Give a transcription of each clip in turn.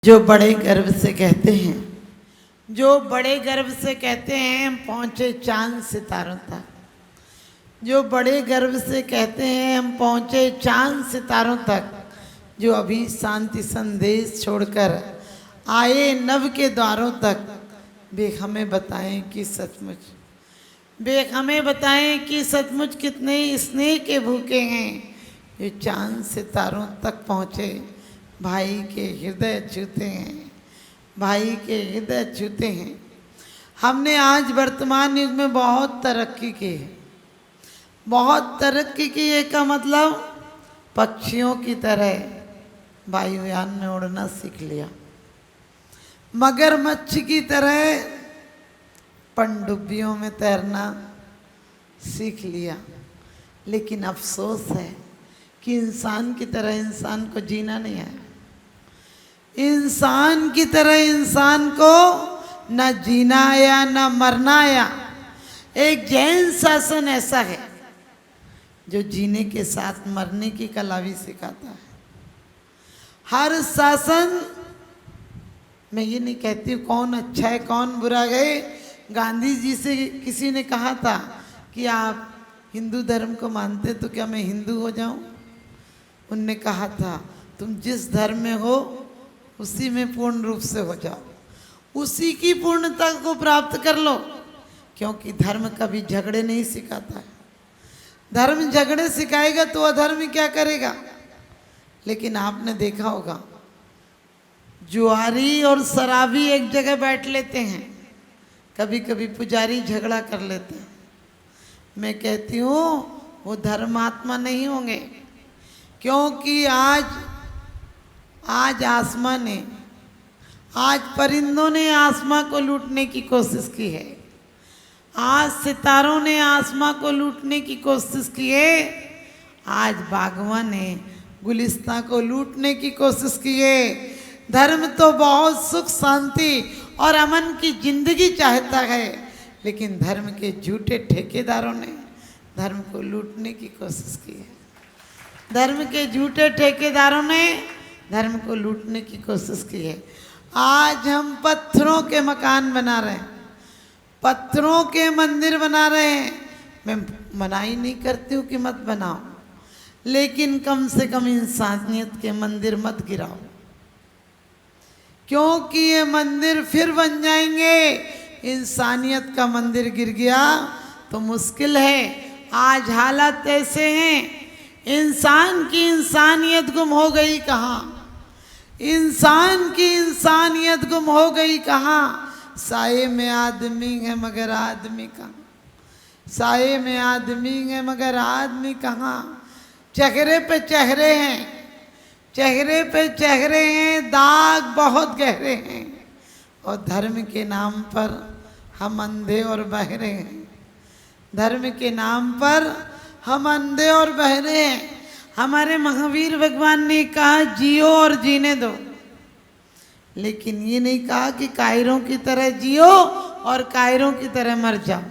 जो बड़े गर्व से कहते हैं, जो बड़े गर्व से कहते हैं हम पहुँचे चांद सितारों तक, जो बड़े गर्व से कहते हैं हम पहुँचे चांद सितारों तक, जो अभी शांति संदेश छोड़कर आए नव के द्वारों तक, वे हमें बताएं कि सचमुच, वे हमें बताएं कि सचमुच कितने स्नेह के भूखे हैं, जो चांद सितारों तक पहुँचे भाई के हृदय छूते हैं, भाई के हृदय छूते हैं। हमने आज वर्तमान युग में बहुत तरक्की की है, बहुत तरक्की की है का मतलब पक्षियों की तरह वायुयान में उड़ना सीख लिया, मगरमच्छ की तरह पनडुब्बियों में तैरना सीख लिया। लेकिन अफसोस है कि इंसान की तरह इंसान को जीना नहीं आया, इंसान की तरह इंसान को न जीना आया न मरना आया। एक जैन शासन ऐसा है जो जीने के साथ मरने की कला भी सिखाता है। हर शासन, मैं ये नहीं कहती हूँ कौन अच्छा है कौन बुरा है। गांधी जी से किसी ने कहा था कि आप हिंदू धर्म को मानते तो क्या मैं हिंदू हो जाऊं? उनने कहा था तुम जिस धर्म में हो उसी में पूर्ण रूप से हो जाओ, उसी की पूर्णता को प्राप्त कर लो, क्योंकि धर्म कभी झगड़े नहीं सिखाता है। धर्म झगड़े सिखाएगा तो अधर्म क्या करेगा? लेकिन आपने देखा होगा जुआरी और शराबी एक जगह बैठ लेते हैं, कभी कभी पुजारी झगड़ा कर लेते हैं। मैं कहती हूँ वो धर्मात्मा नहीं होंगे, क्योंकि आज आसमां ने, आज परिंदों ने आसमां को लूटने की कोशिश की है, आज सितारों ने आसमां को लूटने की कोशिश की है, आज बागवान ने गुलिस्तां को लूटने की कोशिश की है। धर्म तो बहुत सुख शांति और अमन की जिंदगी चाहता है, लेकिन धर्म के झूठे ठेकेदारों ने धर्म को लूटने की कोशिश की है। धर्म के झूठे ठेकेदारों ने धर्म को लूटने की कोशिश की है। आज हम पत्थरों के मकान बना रहे हैं, पत्थरों के मंदिर बना रहे हैं। मैं मनाही नहीं करती हूँ कि मत बनाओ, लेकिन कम से कम इंसानियत के मंदिर मत गिराओ, क्योंकि ये मंदिर फिर बन जाएंगे। इंसानियत का मंदिर गिर गया तो मुश्किल है। आज हालात ऐसे हैं, इंसान की इंसानियत गुम हो गई कहाँ? इंसान की इंसानियत गुम हो गई कहाँ? साये में आदमी है मगर आदमी कहाँ? साये में आदमी है मगर आदमी कहाँ? चेहरे पे चेहरे हैं, चेहरे पे चेहरे हैं, दाग बहुत गहरे हैं, और धर्म के नाम पर हम अंधे और बहरे हैं। धर्म के नाम पर हम अंधे और बहरे हैं। हमारे महावीर भगवान ने कहा जियो और जीने दो, लेकिन ये नहीं कहा कि कायरों की तरह जियो और कायरों की तरह मर जाओ।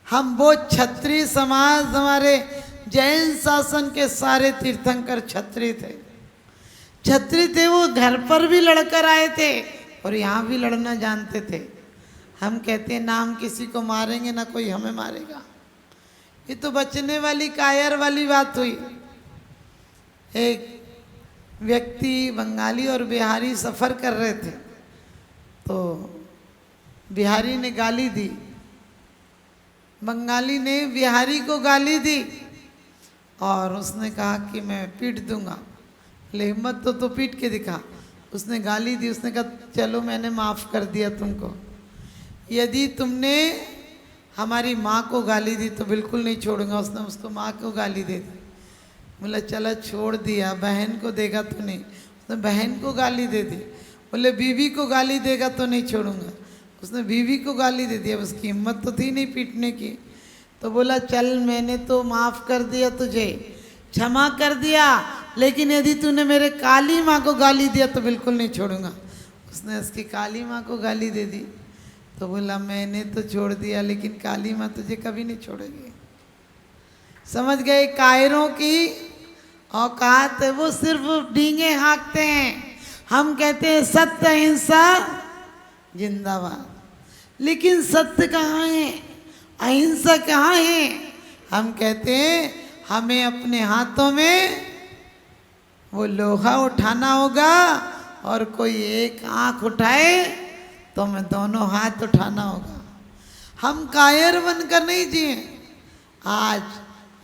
हम वो क्षत्रिय समाज, हमारे जैन शासन के सारे तीर्थंकर क्षत्रिय थे, क्षत्रिय थे। वो घर पर भी लड़कर आए थे और यहाँ भी लड़ना जानते थे। हम कहते हैं ना हम किसी को मारेंगे ना कोई हमें मारेगा, ये तो बचने वाली कायर वाली बात हुई। एक व्यक्ति बंगाली और बिहारी सफ़र कर रहे थे, तो बिहारी ने गाली दी, बंगाली ने बिहारी को गाली दी, और उसने कहा कि मैं पीट दूंगा। ले हिम्मत तो पीट के दिखा। उसने गाली दी, उसने कहा चलो मैंने माफ़ कर दिया तुमको, यदि तुमने हमारी माँ को गाली दी तो बिल्कुल नहीं छोड़ूंगा। उसने उसको माँ को गाली दे दी, बोला चला छोड़ दिया। बहन को देगा तो नहीं, उसने बहन को गाली दे दी। बोले बीवी को गाली देगा तो नहीं छोड़ूंगा, उसने बीवी को गाली दे दी। अब उसकी हिम्मत तो थी नहीं पीटने की, तो बोला चल मैंने तो माफ़ कर दिया, तुझे क्षमा कर दिया, लेकिन यदि तूने मेरे काली माँ को गाली दिया तो बिल्कुल नहीं छोड़ूंगा। उसने उसकी काली माँ को गाली दे दी, तो बोला मैंने तो छोड़ दिया, लेकिन काली माँ तुझे कभी नहीं छोड़ेगी। समझ गए? कायरों की औकात है, वो सिर्फ डींगे हाँकते हैं, हम कहते हैं सत्य अहिंसा जिंदाबाद, लेकिन सत्य कहाँ है, अहिंसा कहाँ है? हम कहते हैं हमें अपने हाथों में वो लोहा उठाना होगा, और कोई एक आंख उठाए तो हमें दोनों हाथ उठाना होगा। हम कायर बनकर नहीं जिए। आज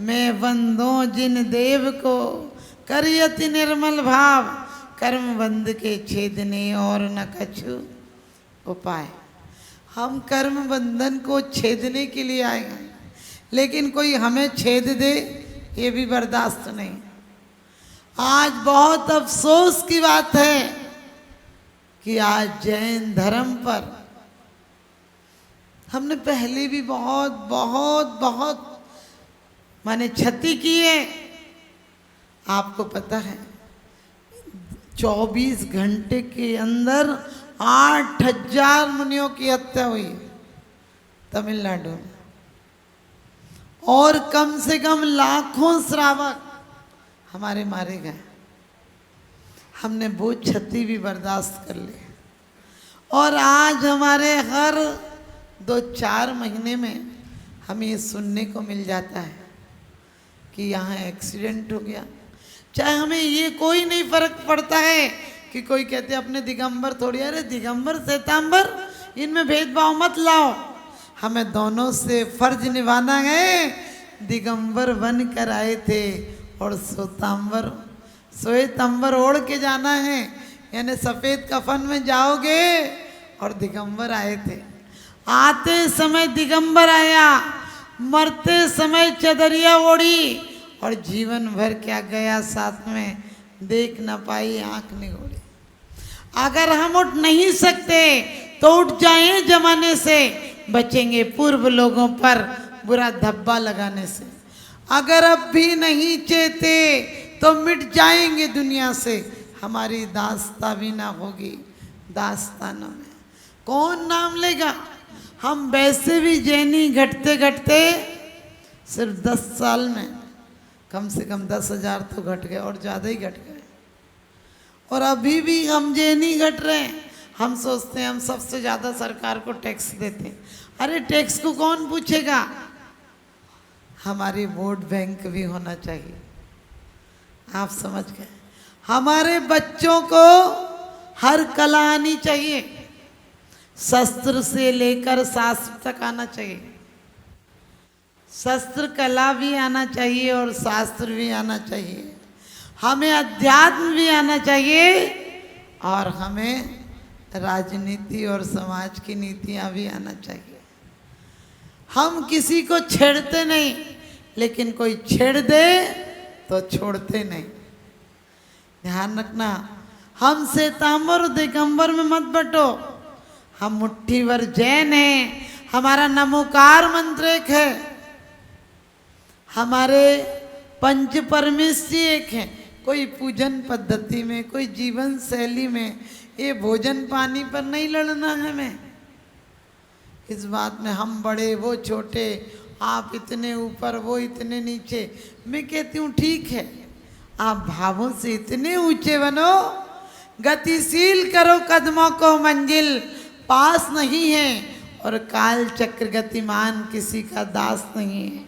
मैं वंदो जिन देव को करियति निर्मल भाव, कर्म बंध के छेदने और न कछु उपाय। हम कर्म बंधन को छेदने के लिए आए हैं, लेकिन कोई हमें छेद दे ये भी बर्दाश्त नहीं। आज बहुत अफसोस की बात है कि आज जैन धर्म पर हमने पहले भी बहुत बहुत बहुत माने क्षति की है। आपको पता है 24 घंटे के अंदर 8000 मुनियों की हत्या हुई है तमिलनाडु में, और कम से कम लाखों श्रावक हमारे मारे गए। हमने वो क्षति भी बर्दाश्त कर ली, और आज हमारे हर 2-4 महीने में हमें ये सुनने को मिल जाता है कि यहाँ एक्सीडेंट हो गया। चाहे हमें ये कोई नहीं फर्क पड़ता है कि कोई कहते अपने दिगंबर थोड़ी, अरे दिगंबर श्वेतांबर इनमें भेदभाव मत लाओ, हमें दोनों से फर्ज निभाना है। दिगंबर बन कर आए थे और श्वेतांबर ओढ़ के जाना है, यानी सफ़ेद कफन में जाओगे, और दिगंबर आए थे। आते समय दिगंबर आया, मरते समय चदरिया ओढ़ी, और जीवन भर क्या गया साथ में, देख न पाई आंख निगोड़ी। अगर हम उठ नहीं सकते तो उठ जाएं जमाने से, बचेंगे पूर्व लोगों पर बुरा धब्बा लगाने से। अगर अब भी नहीं चेते तो मिट जाएंगे दुनिया से, हमारी दास्ता भी ना होगी दास्तानों में। कौन नाम लेगा? हम वैसे भी जैनी घटते घटते सिर्फ 10 साल में कम से कम 10,000 तो घट गए, और ज़्यादा ही घट गए। और अभी भी हम जैनी घट रहे हैं। हम सोचते हैं हम सबसे ज़्यादा सरकार को टैक्स देते हैं। अरे टैक्स को कौन पूछेगा? हमारी वोट बैंक भी होना चाहिए। आप समझ गए? हमारे बच्चों को हर कला आनी चाहिए, शस्त्र से लेकर शास्त्र तक आना चाहिए। शस्त्र कला भी आना चाहिए और शास्त्र भी आना चाहिए। हमें अध्यात्म भी आना चाहिए, और हमें राजनीति और समाज की नीतियाँ भी आना चाहिए। हम किसी को छेड़ते नहीं, लेकिन कोई छेड़ दे तो छोड़ते नहीं। ध्यान रखना, हम श्वेतांबर और दिगंबर में मत बटो। हम मुट्ठी भर जैन हैं। हमारा नमोकार मंत्र एक है, हमारे पंच परमेश्वरी एक हैं। कोई पूजन पद्धति में, कोई जीवन शैली में, ये भोजन पानी पर नहीं लड़ना है। हमें इस बात में हम बड़े वो छोटे, आप इतने ऊपर वो इतने नीचे। मैं कहती हूँ ठीक है, आप भावों से इतने ऊंचे बनो, गतिशील करो कदमों को, मंजिल पास नहीं है, और काल चक्र गतिमान किसी का दास नहीं है।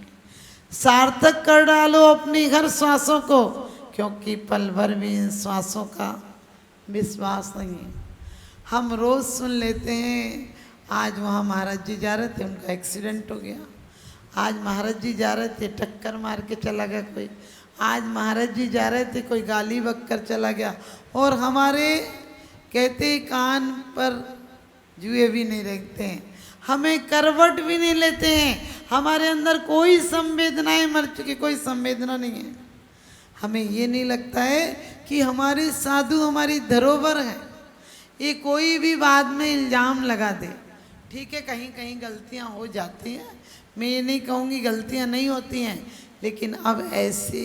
सार्थक कर डालो अपनी हर श्वासों को, क्योंकि पल भर भी इन श्वासों का विश्वास नहीं है। हम रोज़ सुन लेते हैं, आज वहाँ महाराज जी जा रहे थे, उनका एक्सीडेंट हो गया। आज महाराज जी जा रहे थे, टक्कर मार के चला गया कोई। आज महाराज जी जा रहे थे, कोई गाली बककर चला गया। और हमारे कहते कान पर जुए भी नहीं रखते हैं, हमें करवट भी नहीं लेते हैं। हमारे अंदर कोई संवेदनाएं मर चुकी, कोई संवेदना नहीं है। हमें ये नहीं लगता है कि हमारे साधु हमारी धरोहर है। ये कोई भी बाद में इल्ज़ाम लगा दे, ठीक है, कहीं कहीं गलतियां हो जाती हैं, मैं ये नहीं कहूँगी गलतियां नहीं होती हैं, लेकिन अब ऐसे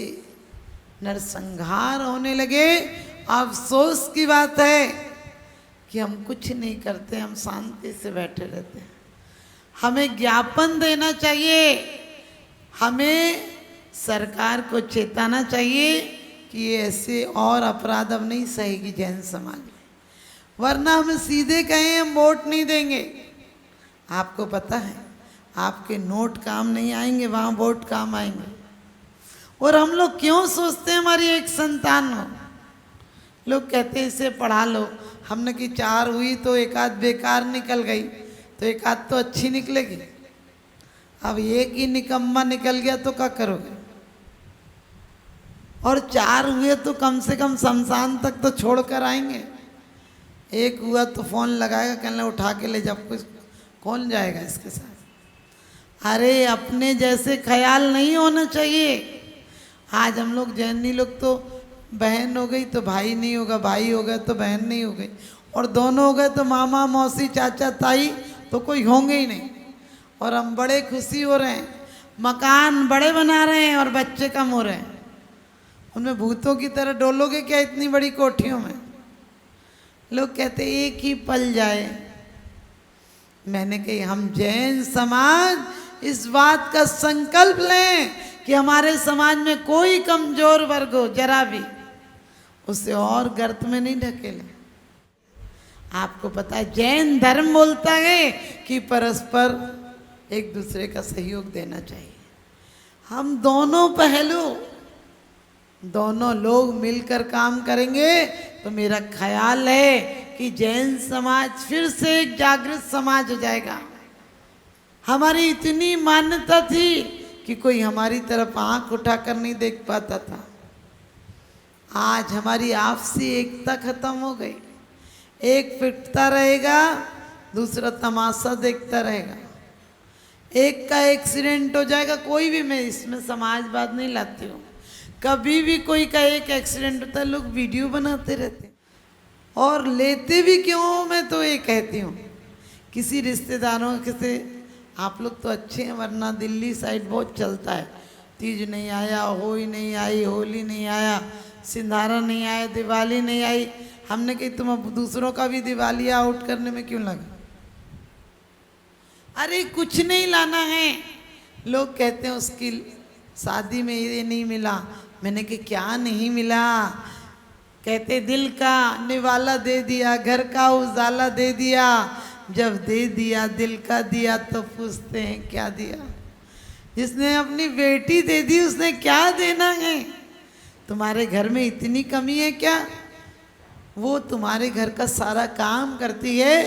नरसंहार होने लगे। अफसोस की बात है कि हम कुछ नहीं करते, हम शांति से बैठे रहते हैं। हमें ज्ञापन देना चाहिए, हमें सरकार को चेताना चाहिए कि ये ऐसे और अपराध अब नहीं सहेगी जैन समाज में। वरना हम सीधे कहें हम वोट नहीं देंगे। आपको पता है आपके नोट काम नहीं आएंगे, वहाँ वोट काम आएंगे। और हम लोग क्यों सोचते हैं हमारी एक संतान हो? लोग कहते हैं इसे पढ़ा लो, हमने की 4 हुई तो एक आध बेकार निकल गई, तो एक आध तो अच्छी निकलेगी। अब एक ही निकम्मा निकल गया तो क्या करोगे? और 4 हुए तो कम से कम शमशान तक तो छोड़ कर आएंगे। एक हुआ तो फोन लगाएगा, कहने उठा के ले जा, कुछ कौन जाएगा इसके साथ? अरे अपने जैसे ख्याल नहीं होना चाहिए। आज हम लोग जैनी लोग तो बहन हो गई तो भाई नहीं होगा, भाई हो गया तो बहन नहीं हो गई, और दोनों हो गए तो मामा मौसी चाचा ताई तो कोई होंगे ही नहीं। और हम बड़े खुशी हो रहे हैं, मकान बड़े बना रहे हैं और बच्चे कम हो रहे हैं। उनमें भूतों की तरह डोलोगे क्या इतनी बड़ी कोठियों में? लोग कहते एक ही पल जाए। मैंने कही हम जैन समाज इस बात का संकल्प लें कि हमारे समाज में कोई कमजोर वर्ग हो जरा भी, उसे और गर्त में नहीं ढकेले। आपको पता है जैन धर्म बोलता है कि परस्पर एक दूसरे का सहयोग देना चाहिए। हम दोनों पहलू, दोनों लोग मिलकर काम करेंगे तो मेरा ख्याल है कि जैन समाज फिर से एक जागृत समाज हो जाएगा। हमारी इतनी मान्यता थी कि कोई हमारी तरफ आंख उठाकर नहीं देख पाता था। आज हमारी आपसी एकता खत्म हो गई। एक पिटता रहेगा, दूसरा तमाशा देखता रहेगा। एक का एक्सीडेंट हो जाएगा, कोई भी, मैं इसमें समाजवाद नहीं लाती हूँ, कभी भी कोई का एक एक्सीडेंट होता है लोग वीडियो बनाते रहते हैं। और लेते भी क्यों? मैं तो ये कहती हूँ किसी रिश्तेदारों के से आप लोग तो अच्छे हैं, वरना दिल्ली साइड बहुत चलता है, तीज नहीं आया, होली नहीं आई, होली नहीं आया, सिंधारा नहीं आया, दिवाली नहीं आई। हमने कही तुम अब दूसरों का भी दिवाली आउट करने में क्यों लगा? अरे कुछ नहीं लाना है। लोग कहते हैं उसकी शादी में ये नहीं मिला। मैंने कहा क्या नहीं मिला? कहते दिल का निवाला दे दिया, घर का उजाला दे दिया, जब दे दिया दिल का दिया तो पूछते हैं क्या दिया। जिसने अपनी बेटी दे दी उसने क्या देना है? तुम्हारे घर में इतनी कमी है क्या? वो तुम्हारे घर का सारा काम करती है,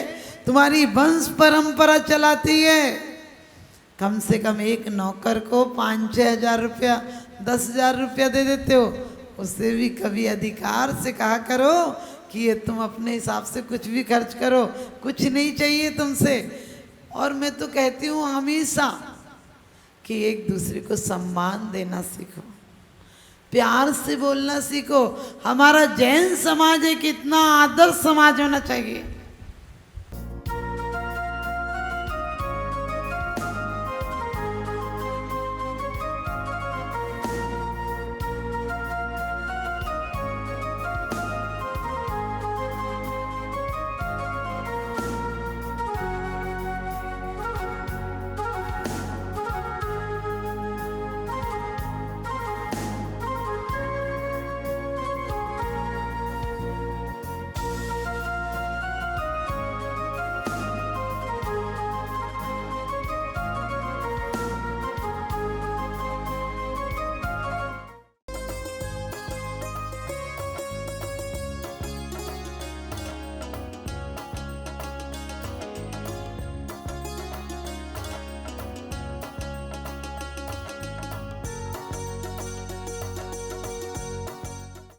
तुम्हारी वंश परंपरा चलाती है। कम से कम एक नौकर को 5-6 हज़ार रुपया, 10 हज़ार रुपया दे देते हो, उससे भी कभी अधिकार से कहा करो कि ये तुम अपने हिसाब से कुछ भी खर्च करो, कुछ नहीं चाहिए तुमसे। और मैं तो कहती हूँ हमेशा कि एक दूसरे को सम्मान देना सीखो, प्यार से बोलना सीखो। हमारा जैन समाज एक इतना आदर्श समाज होना चाहिए।